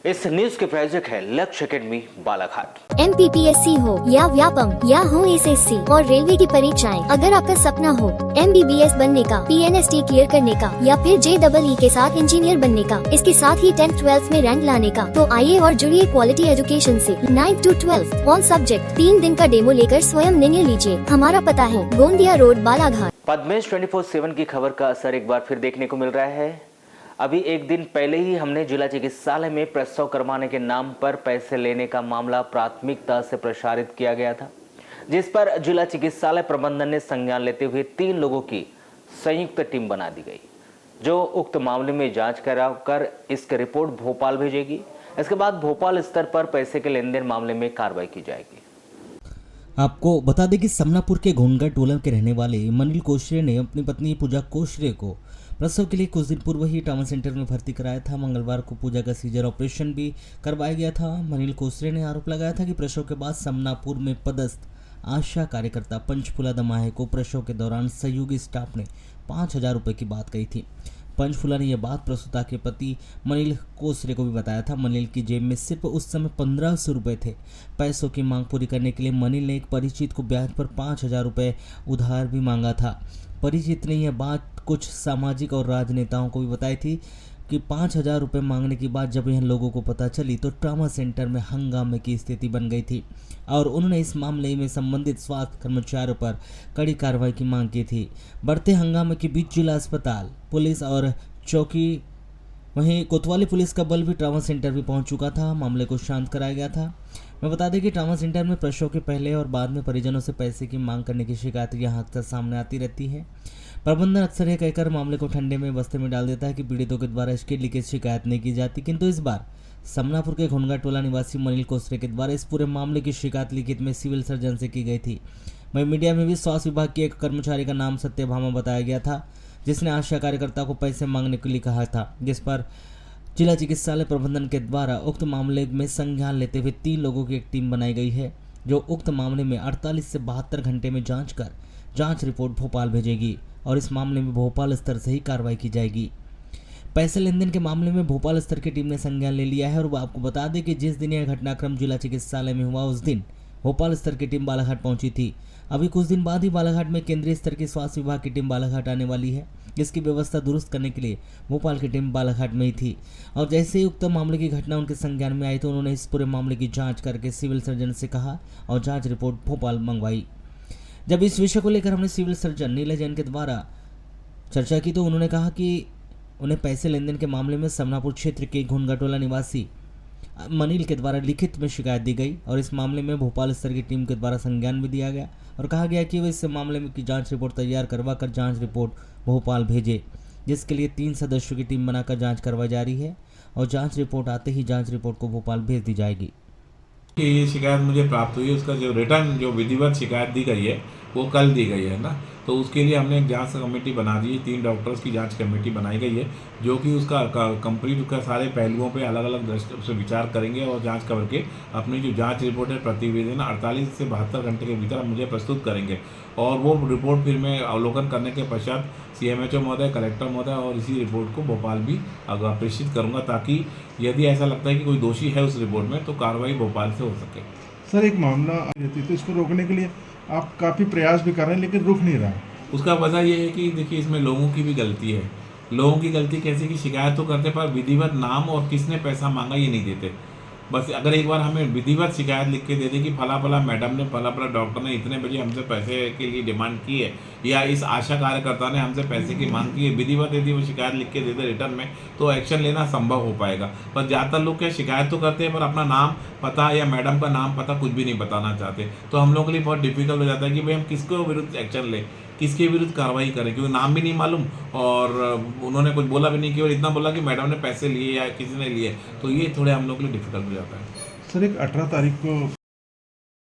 इस न्यूज के प्रायोजक है लक्ष्य अकेडमी बालाघाट। MPPSC हो या व्यापम या हो SSC और रेलवे की परीक्षाएं, अगर आपका सपना हो MBBS बनने का, PNST क्लियर करने का या फिर JEE के साथ इंजीनियर बनने का, इसके साथ ही 10th 12th में रैंक लाने का, तो आइए और जुड़िए क्वालिटी एजुकेशन से। 9th to 12th all subject 3 दिन का डेमो लेकर स्वयं निर्णय लीजिए। हमारा पता है गोंदिया रोड, बालाघाट। पद्मेश 24/7 की खबर का असर एक बार फिर देखने को मिल रहा है। अभी एक दिन पहले ही हमने जिला चिकित्सालय में प्रसव करवाने के नाम पर पैसे लेने का मामला प्राथमिकता से प्रसारित किया गया था, जिस पर जिला चिकित्सालय प्रबंधन ने संज्ञान लेते हुए 3 लोगों की संयुक्त टीम बना दी गई, जो उक्त मामले में जांच कराकर इसकी रिपोर्ट भोपाल भेजेगी। इसके बाद भोपाल स्तर पर पैसे के लेन देन मामले में कार्रवाई की जाएगी। आपको बता दें कि समनापुर के घोनगा टोला के रहने वाले मनील कोशरे ने अपनी पत्नी पूजा कोशरे को प्रसव के लिए कुछ दिन पूर्व ही ट्रामा सेंटर में भर्ती कराया था। मंगलवार को पूजा का सीजर ऑपरेशन भी करवाया गया था। मनील कोशरे ने आरोप लगाया था कि प्रसव के बाद समनापुर में पदस्थ आशा कार्यकर्ता पंचफूला दमाहे को प्रसव के दौरान सहयोगी स्टाफ ने 5,000 रुपये की बात कही थी। पंचफूला ने यह बात प्रसूता के पति मनील कोसरे को भी बताया था। मनील की जेब में सिर्फ उस समय 1,500 रुपये थे। पैसों की मांग पूरी करने के लिए मनील ने एक परिचित को ब्याज पर 5,000 रुपये उधार भी मांगा था। परिचित ने यह बात कुछ सामाजिक और राजनेताओं को भी बताई थी कि 5,000 रुपये मांगने की बात जब यह लोगों को पता चली तो ट्रामा सेंटर में हंगामे की स्थिति बन गई थी और उन्होंने इस मामले में संबंधित स्वास्थ्य कर्मचारियों पर कड़ी कार्रवाई की मांग की थी। बढ़ते हंगामे के बीच जिला अस्पताल, पुलिस और चौकी, वहीं कोतवाली पुलिस का बल भी ट्रामा सेंटर भी पहुंच चुका था। मामले को शांत कराया गया था। मैं बता दें कि ट्रामा सेंटर में प्रसव के पहले और बाद में परिजनों से पैसे की मांग करने की शिकायत यहाँ अक्सर सामने आती रहती है। प्रबंधन अक्सर यह कहकर मामले को ठंडे में बस्ते में डाल देता है कि पीड़ितों के द्वारा इसके लिए शिकायत नहीं की जाती, किंतु इस बार समनापुर के घोनगा टोला निवासी मनील कोसरे के द्वारा इस पूरे मामले की शिकायत लिखित में सिविल सर्जन से की गई थी। वहीं मीडिया में भी स्वास्थ्य विभाग के एक कर्मचारी का नाम सत्यभामा बताया गया था, जिसने आशा कार्यकर्ता को पैसे मांगने के लिए कहा था, जिस पर जिला चिकित्सालय प्रबंधन के द्वारा उक्त मामले में संज्ञान लेते हुए 3 लोगों की एक टीम बनाई गई है, जो उक्त मामले में 48 से 72 घंटे में जांच कर जांच रिपोर्ट भोपाल भेजेगी और इस मामले में भोपाल स्तर से ही कार्रवाई की जाएगी। पैसे लेन देन के मामले में भोपाल स्तर की टीम ने संज्ञान ले लिया है और आपको बता दें कि जिस दिन यह घटनाक्रम जिला चिकित्सालय में हुआ उस दिन भोपाल स्तर की टीम बालाघाट पहुंची थी। अभी कुछ दिन बाद ही बालाघाट में केंद्रीय स्तर की स्वास्थ्य विभाग की टीम बालाघाट आने वाली है, जिसकी व्यवस्था दुरुस्त करने के लिए भोपाल की टीम बालाघाट में ही थी और जैसे ही उक्त मामले की घटना उनके संज्ञान में आई तो उन्होंने इस पूरे मामले की जाँच करके सिविल सर्जन से कहा और जाँच रिपोर्ट भोपाल मंगवाई। जब इस विषय को लेकर हमने सिविल सर्जन नीला जैन के द्वारा चर्चा की तो उन्होंने कहा कि उन्हें पैसे लेन देन के मामले में समनापुर क्षेत्र के घोनगा टोला निवासी मनील के द्वारा लिखित में शिकायत दी गई और इस मामले में भोपाल स्तर की टीम के द्वारा संज्ञान भी दिया गया और कहा गया कि वे इस मामले में की जांच रिपोर्ट तैयार करवाकर जांच रिपोर्ट भोपाल भेजे, जिसके लिए 3 सदस्यों की टीम बनाकर जांच करवाई जा रही है और जांच रिपोर्ट आते ही जांच रिपोर्ट को भोपाल भेज दी जाएगी। ये शिकायत मुझे प्राप्त हुई है, उसका जो रिटर्न जो विधिवत शिकायत दी गई है वो कल दी गई है ना, तो उसके लिए हमने एक जांच कमेटी बना दी है। 3 डॉक्टर्स की जांच कमेटी बनाई गई है, जो कि उसका कंप्लीट उसका सारे पहलुओं पे अलग अलग दृष्टि से विचार करेंगे और जांच करके अपनी जो जांच रिपोर्ट है प्रतिवेदन 48 से 72 घंटे के भीतर मुझे प्रस्तुत करेंगे और वो रिपोर्ट फिर मैं अवलोकन करने के पश्चात CMHO महोदय, कलेक्टर महोदय और इसी रिपोर्ट को भोपाल भी प्रेषित करूँगा, ताकि यदि ऐसा लगता है कि कोई दोषी है उस रिपोर्ट में तो कार्रवाई भोपाल से हो सके। सर, एक मामला रहती है तो इसको रोकने के लिए आप काफ़ी प्रयास भी कर रहे हैं लेकिन रुक नहीं रहा। उसका वजह ये है कि देखिए इसमें लोगों की भी गलती है। लोगों की गलती कैसे कि शिकायत तो करते पर विधिवत नाम और किसने पैसा मांगा ये नहीं देते। बस अगर एक बार हमें विधिवत शिकायत लिख के दे दे कि फला फला मैडम ने, फला फला डॉक्टर ने इतने बजे हमसे पैसे के लिए डिमांड की है या इस आशा कार्यकर्ता ने हमसे पैसे की मांग की है, विधिवत यदि वो शिकायत लिख के दे दे रिटर्न में तो एक्शन लेना संभव हो पाएगा। पर ज़्यादातर लोग क्या शिकायत तो करते हैं पर अपना नाम पता या मैडम का नाम पता कुछ भी नहीं बताना चाहते, तो हम लोगों के लिए बहुत डिफिकल्ट हो जाता है कि भाई हम किसको विरुद्ध एक्शन लें, किसके विरुद्ध कार्रवाई करें, क्योंकि नाम भी नहीं मालूम और उन्होंने कुछ बोला भी नहीं, केवल इतना बोला कि मैडम ने पैसे लिए या किसी ने लिए, तो ये थोड़े हम लोग के लिए डिफिकल्ट हो जाता है। सर, एक 18 तारीख को